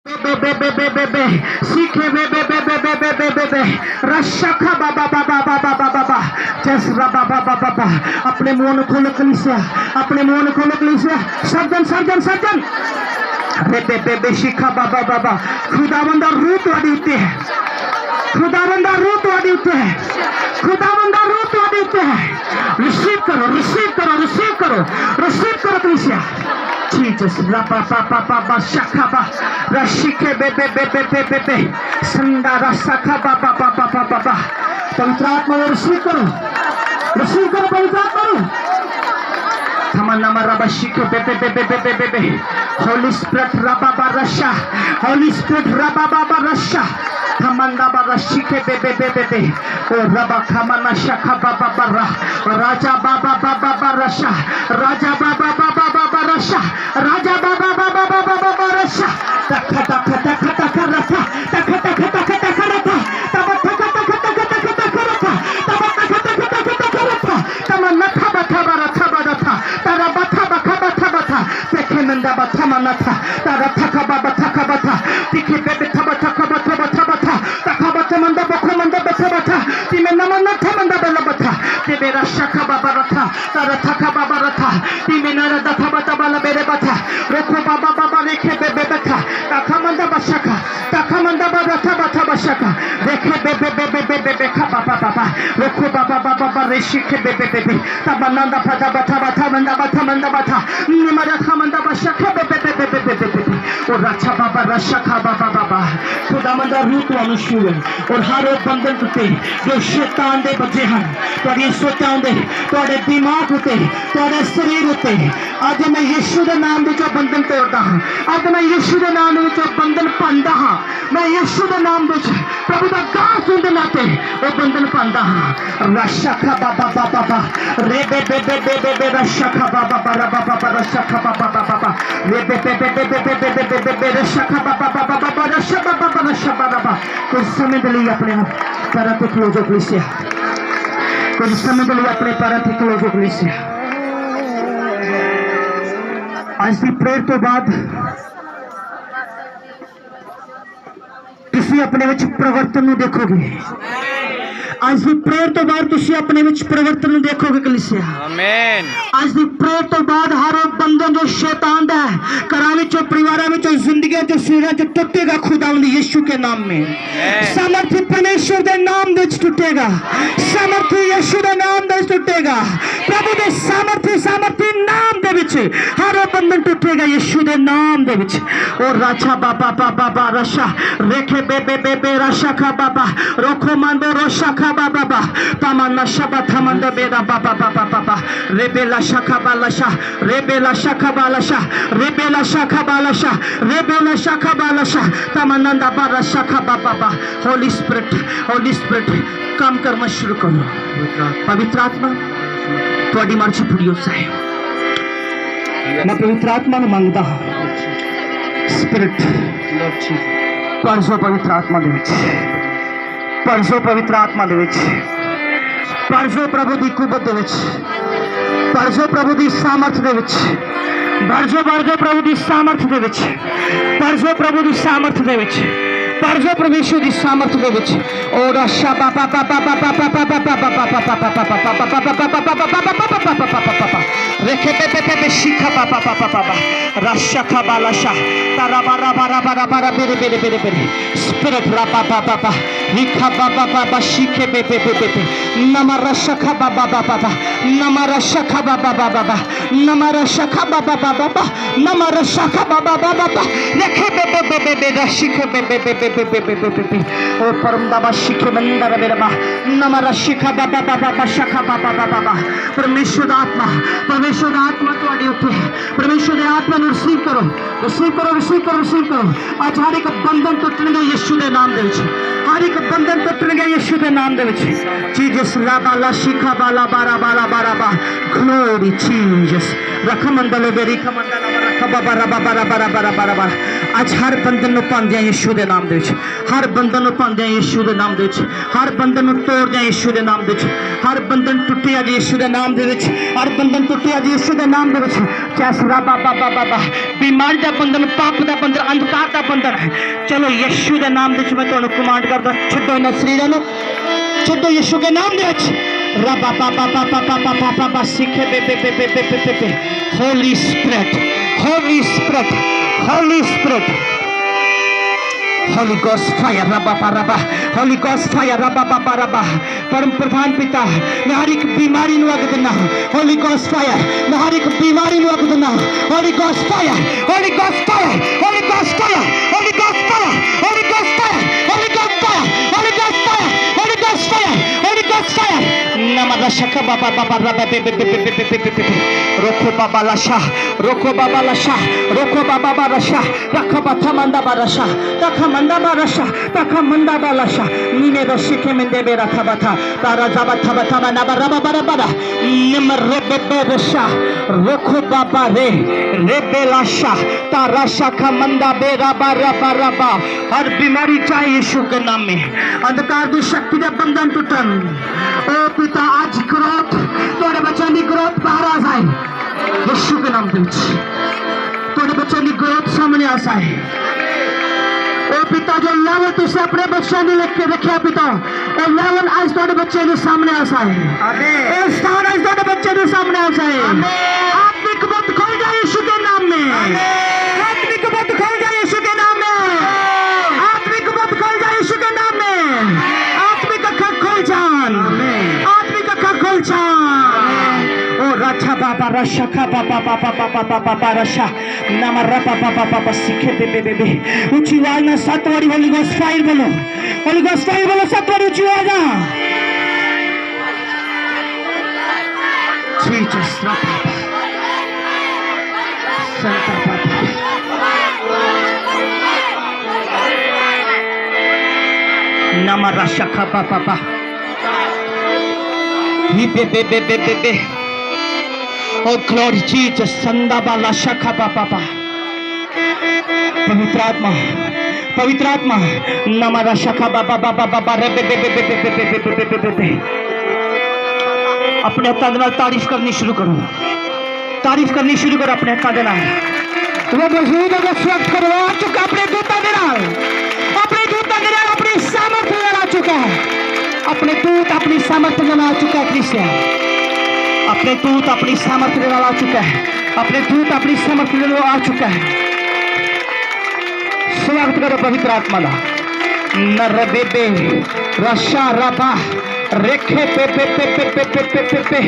सीखे रशा बाबा बाबा बाबा बाबा जसरा बाबा बाबा बाबा अपने मुंह खोलो कलीसिया, अपने मुंह खोलो कलीसिया। सर्जन सर्जन सर्जन बे शिखा बाबा बाबा खुदावंदा रूप आदित्य है, खुदावंदा रूप आदित्य है, खुदावंदा रूप आदित्य है। रिसीव करो रिसीव करो रिसीव करो रिसीव करो कलीसिया। Jesus, rapa papa papa shakaba, rashike bebe bebe bebe bebe, sandara sakaba papa papa papa. पवित्र आत्मा को रिसीव करो पवित्र आत्मा को। तमन्ना मराबा शिके bebe bebe bebe bebe. Holy Spirit raba barasha, Holy Spirit raba barasha. Thamanda barashike bebe bebe bebe. O raba kamana shakaba babara, Raja baba baba barasha, Raja baba baba barasha, Raja baba baba baba barasha. Takha takha takha takha rata, takha takha takha takha rata, taba takha takha takha takha takha rata, taba takha takha takha takha rata, tama natha batha baratha baratha, tara batha bakha batha batha, tekhe manda batha manatha, tara thaka baba thaka batha, tikhe bebe thaba thaka batha batha batha, takha batha manda bakho manda batha batha, time namanatha manda bala batha, tebe rashaka baba ratha, tara thaka baba ratha, time nara datha batha bala bere batha, rokho baba baba rekhe bebe batha, takha manda bashaka, takha manda batha batha bashaka, rekhe bebe bebe bebe beka baba baba, rokho baba baba baba reshike bebe bebe, tabananda batha batha batha manda batha manda batha, nimara manda bashaka bebe bebe bebe bebe, और रक्षा बाबा रशा बाबा बाबा खुदावंदा रूप अनुशूल और हर एक बंधन टूटे जो शैतान दे बचे हैं तुहाडी सोचां दे तुहाडे दिमाग उते तुहाडे शरीर उते आज मैं यीशु दे नाम दे जो बंधन तोड़दा हां आज मैं यीशु दे नाम दे जो बंधन पांदा हां मैं यीशु दे नाम दे प्रभु दा गां सुन दे नाते वो बंधन पांदा हां रशा बाबा बाबा रे बे बे बे बे बे रशा बाबा बाबा बाबा रशा बाबा बाबा रे बे बे बे बे बे कुछ समय के लिए अपने पैरों पे क्लोज कलीसिया, कुछ समय के लिए अपने पैरों पे क्लोज कलीसिया। आज की प्रेयर तो बाद तुसी अपने विच परिवर्तन नूं देखोगे। आज की प्रेयर तो बाद तुसी अपने विच परिवर्तन नूं देखोगे कलीसिया। आमीन। आज की प्रेयर तो बाद हर एक बंधन जो शैतान दा है घरां विचों परिवारां विचों जिंदगियां चों सिरां चों टुटेगा खुदावंद यीशु के नाम में। सामर्थ्य परमेश्वर दे नाम दे टूटेगा, सामर्थ्य यीशु दे नाम दे टूटेगा, प्रभु दे सामर्थ्य नाम दे विच हर एक बंधन टूटेगा यीशु दे नाम दे विच। और राजा बाबा बाबा रशा रेखे बेबे बेबे रशा खा बाबा रोखो मंदो रशा खा बाबा तमन्ना शबा थमंदो बेदा बाबा बाबा बाबा रेबेला शाखा बालशा रेबेला शाखा बालशा रेबेला शाखा बालशा रेबेला शाखा बालशा तमन्ना बारा शाखा बाबा। होली स्पिरिट काम करना शुरू करो। पवित्र आत्मा थोड़ी मर्जी पूरी हो जाए। मैं पवित्र आत्मा ने मांगता हूँ स्पिरिट परसो पवित्र आत्मा दे विच परसो पवित्र आत्मा दे विच परसो प्रभु दी कुवत दे विच परसो प्रभु दी सामर्थ दे विच परसो प्रभु दी सामर्थ दे विच परसो प्रभु दी सामर्थ दे विच परसो परमेश्वर दी सामर्थ दे विच। और आशा बाबा बाबा बाबा बाबा बाबा बाबा रेखे पे पे पे शिखा बाबा बाबा बाबा रशा खा बालाशा तारा बारा बारा बारा बारा बेरे बेरे बेरे बेरे स्पिरिट राबा बाबा बाबा लिखा बाबा बाबा शिखे पे पे पे पे नमा रशा खा बाबा बाबा नमा रशा खा बाबा बाबा नमा रशा खा बाबा बाबा नमा रशा खा बाबा बाबा रेखे पे पे पे पे रशिखे पे पे पे पे पे पे पे और परम दाबा शिखे मंदर बेरे बा नमा रशिखा बाबा बाबा शाखा बाबा बाबा। परमेश्वर आत्मा तुहाडे उत्ते है। परमेश्वर आत्मा नूं रिसीव करो रिसीव करो रिसीव करो रिसीव करो। आज हर एक बंधन टुटणगे यीशु दे नाम दे विच हर एक बंधन टुटणगे यीशु दे नाम दे विच। जीसस ला बाला शिखा बाला बारा बाला बारा बा ग्लोरी जीसस रखा मंडल बेरी का मंडल रखा बाबा रबा बारा बारा बारा बारा बारा आज हर बंधन नु पांदे यीशु दे नाम दे विच हर बंधन नु पांदे यीशु दे नाम दे विच हर बंधन नु तोड़ दे यीशु दे नाम दे विच हर बंधन टुटे आज यीशु दे नाम दे विच हर बंधन टुटे आज यीशु दे नाम दे विच जैस रबा बाबा बाबा बीमारी दा बंधन पाप दा बंधन अंधकार दा बंधन चलो यीशु दे नाम दे विच मैं तुहानू कमांड करदा छड्डो इन्हां शरीरां नू छड्डो यीशु के नाम दे विच रबा बाबा बाबा बाबा बाबा सीखे बे बे बे बे बे बे बे holy spirit holy spirit holy spirit Holy Ghost fire rabba Holy Ghost fire rabba परम प्रधान पिता मैं हर एक बीमारी नु अग देना Holy Ghost fire मैं हर एक बीमारी नु अग देना Holy Ghost fire Holy Ghost fire Holy Ghost fire Holy Ghost fire Holy Ghost fire Holy Ghost fire Holy Ghost fire Holy Ghost fire Holy Ghost fire नमः शका बाबा बाबा रबा बे बे बे बे बे बे रोको बाबा लाशा रोको बाबा लाशा रोको बाबा बारशा रखा बथा मंदा बारशा तखा मंदा बारशा तखा मंदा बारशा नीने रशिके मंदे बेरा था बथा तारा जाबा था बथा बना बरा बरा बरा निमर रबे बेरशा रोको बाबा रे रेबे लाशा तारा शाखा मंदा बेरा बारा बारा बा हर बीमारी चाहे यीशु के नाम में अंधकार की शक्ति के बंधन टूटन ओ पिता आज क्रोध तोड़े बच्चों की क्रोध बाहर आ जाए यीशु के नाम में तोड़े बच्चों की क्रोध सामने आ जाए ओ पिता जो लेवल तुझसे अपने बच्चों ने लिख के रखा पिता और लेवल आज तोड़े बच्चे के सामने आ जाए इस स्थान आज तोड़े बच्चे के सामने आ जाए आत्मिक बंद खोल जाए यीशु के नाम में आत्मिक बंद खोल जाए यीशु के नाम में आत्मिक बंद खोल जाए यीशु के नाम में आत्मिक अखा खोल जान आत्मिक अखा खोल जान ओ रक्षा बाबा रक्षा का बाबा बाबा बाबा बाबा बाबा रक्षा नाम रबा बाबा बाबा सीखे बे बे बे ऊंची आवाज में सात बारी होली गोस्ट फायर बोलो सात बारी ऊंची आवाज जीसस रबा संता बाबा नाम रक्षा का बाबा बाबा ही बे बे बे बे बे Oh glory Jesus संदा बाला शखा बाबा पवित्र आत्मा नमरा शखा बाबा बाबा बाबा रे बे बे बे बे बे बे बे बे बे अपने हत्था दे नाल तारीफ करनी शुरू करो अपने हत्था दे नाल वो मौजूद है स्वागत करो आ चुका अपने दूता दे नाल अपनी सामर्थ्य आ चुका है अपने दूत अपनी सामर्थ्य में आ चुका है क्रिश्चियन अपने दूत अपनी सामर्थ्य आ चुका है अपने दूत अपनी सामर्थ्य आ चुका है स्वागत करो पवित्र आत्मा का नर बेबे रशा रबा रेखे पे पे पे पे पे पे पे पे पे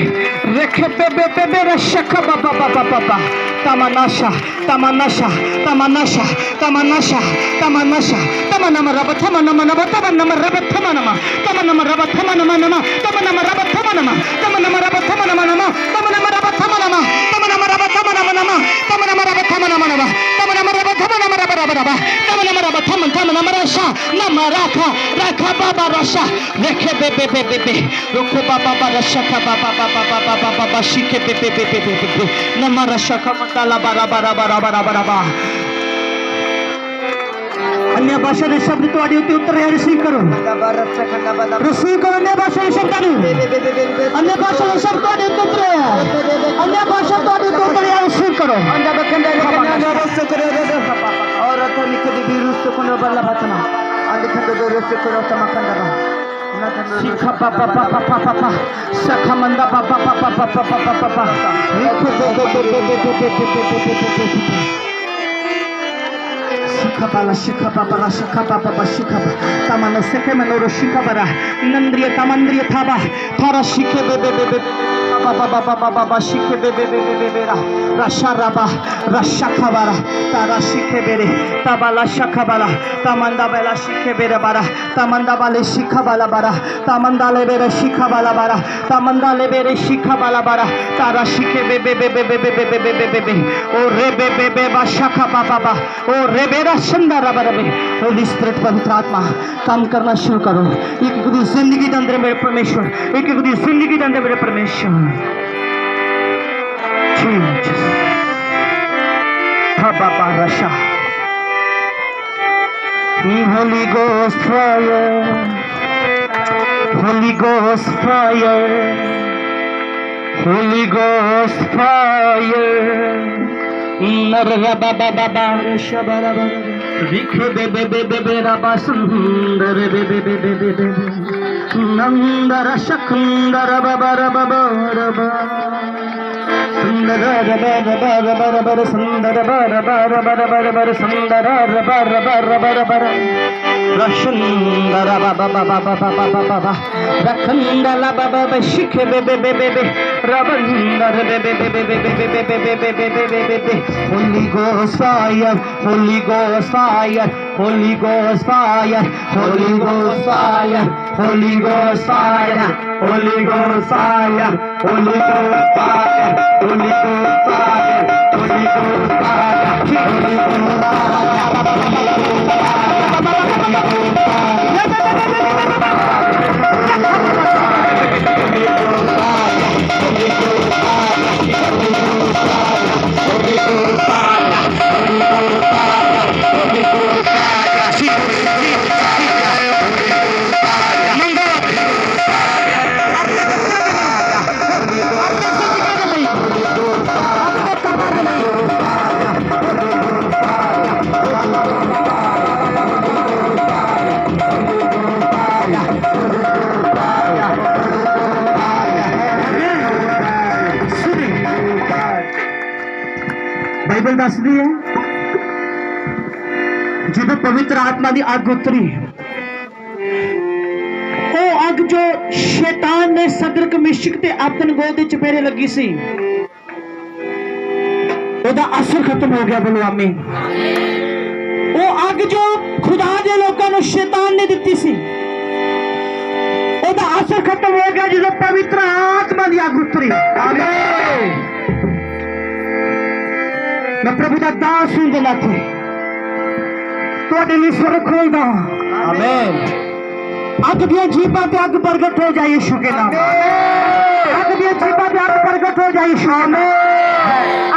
रेखे पे पे पे पे रशका बाबा बाबा बाबा तमनाशा तमनाशा तमनाशा तमनाशा तमनाशा तमनम रब थमनम नम तमनम रब थमनम तमनम रब थमनम नम तमनम रब थमनम तमनम रब थमनम नम तमनम रब थमनम तमनम रब थमनम नम तमनम रब थमनम नम तमनम रब थमनम रब रब रब तमनम रब थमन थमनम रशा नम राखा राखा बाबा रशा रेखे बे बे बे बे रुको बाबा बाबा रशा का बाबा बाबा बाबा बाबा बाबा शिके बे बे बे बे बे नम रशा का मंडला बारा बारा बारा बारा बारा बा अन्य भाषा के शब्द ਤੁਹਾਡੇ ਉੱਤੇ ਉਤਰ ਰਿਹਾ ਰਿਸੀਵ ਕਰੋ अन्य भाषा के शब्द अन्य भाषा के शब्द ਤੁਹਾਡੇ ਉੱਤੇ ਉਤਰ ਰਿਹਾ अन्य भाषा ਤੁਹਾਡੇ ਉੱਤੇ ਉਤਰ ਰਿਹਾ ਰਿਸੀव करो और अथ लिख दी विरुष्ट कोनो बल्ला भाषा अंधखंड दो रस करो समखंड शिखा पापा पापा पापा पापा सखा मंदा पापा पापा पापा पापा पापा शिखा बाला शिखा पापा शिखा तमन सखे मनोर शिखा बरा नंद्रिय तमंद्रिय थाबा थारा शिखे बे बे बे बाबा बाबा बाबा बाबा शिखे बे बे बे बे बेरा रशा रबा रशा खबारा तारा शिखे बेरे तबाला शखा बाला तमंदा बेला शिखे बेरे बारा तमंदा बाले शिखा बाला बारा तमंदा ले बेरे शिखा बाला बारा तमंदा ले बेरे शिखा बाला बारा तारा शिखे बे बे बे बे बे बे बे बे बे बे ओ रे बे बे बे बा शखा बाबा बा ओ रे बेरा शंदा रबा रबे होली स्पिरिट पवित्र आत्मा काम करना शुरू करो एक खुदी जिंदगी के अंदर मेरे परमेश्वर एक खुदी जिंदगी के अंदर मेरे परमेश्वर Jesus Rasha. Holy Ghost fire, Holy Ghost fire, Holy Ghost fire. Narabababa Shabara, Rikhe bebe bebe rabasundar bebe bebe bebe, Nandara Shakundara babara babara. Sundara bara bara bara bara sundara bara bara bara bara bara sundara bara bara bara bara Rashundara baba baba baba baba baba Rakhandala baba baba shikhe bebe bebe bebe Rabandara bebe bebe bebe bebe bebe bebe bebe Holy Ghost fire, Holy Ghost fire, Holy Ghost fire, Holy Ghost fire, Holy Ghost fire, Holy Ghost fire, Holy Ghost fire, Holy Ghost fire, Holy Ghost fire, Holy Ghost Bible ਦੱਸਦੀ ਹੈ ਜਦੋਂ ਪਵਿੱਤਰ ਆਤਮਾ ਦੀ ਅੱਗ ਉਤਰੀ ਉਹ ਅੱਗ ਜੋ ਸ਼ੈਤਾਨ ਨੇ ਸਦਰਕ ਮਿਸ਼ਕ ਤੇ ਆਪਨ ਗੋਲ ਦੇ ਚਪੇਰੇ ਲੱਗੀ ਸੀ ਉਹਦਾ ਅਸਰ ਖਤਮ ਹੋ ਗਿਆ ਬੋਲੋ ਆਮੀਨ ਉਹ ਅੱਗ ਜੋ ਖੁਦਾ ਦੇ ਲੋਕਾਂ ਨੂੰ ਸ਼ੈਤਾਨ ਨੇ ਦਿੱਤੀ ਸੀ ਉਹਦਾ ਅਸਰ ਖਤਮ ਹੋ ਗਿਆ ਜਦੋਂ ਪਵਿੱਤਰ ਆਤਮਾ ਦੀ ਅੱਗ ਉਤਰੀ ਆਮੀਨ मैं प्रभु का दास हूं दे नाते लिए स्वर खोलदा आमीन अग दिया जीवा ते अग प्रगट हो जाए यीशु के नाम अग दिया जीवा ते अग प्रगट हो जाए यीशु आमीन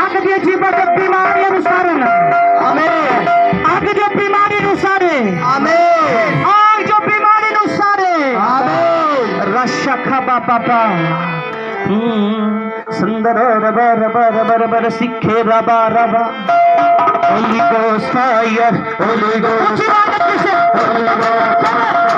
अग दिया जीवा ते बीमारी अनुसारन आमीन अग जो बीमारी अनुसारे आमीन आग जो बीमारी अनुसारे आमीन रशखा बाबा सुंदर रबा रबा रबा रबा सिखे रबा रबा Holy Ghost fire, Holy Ghost fire, Holy Ghost fire.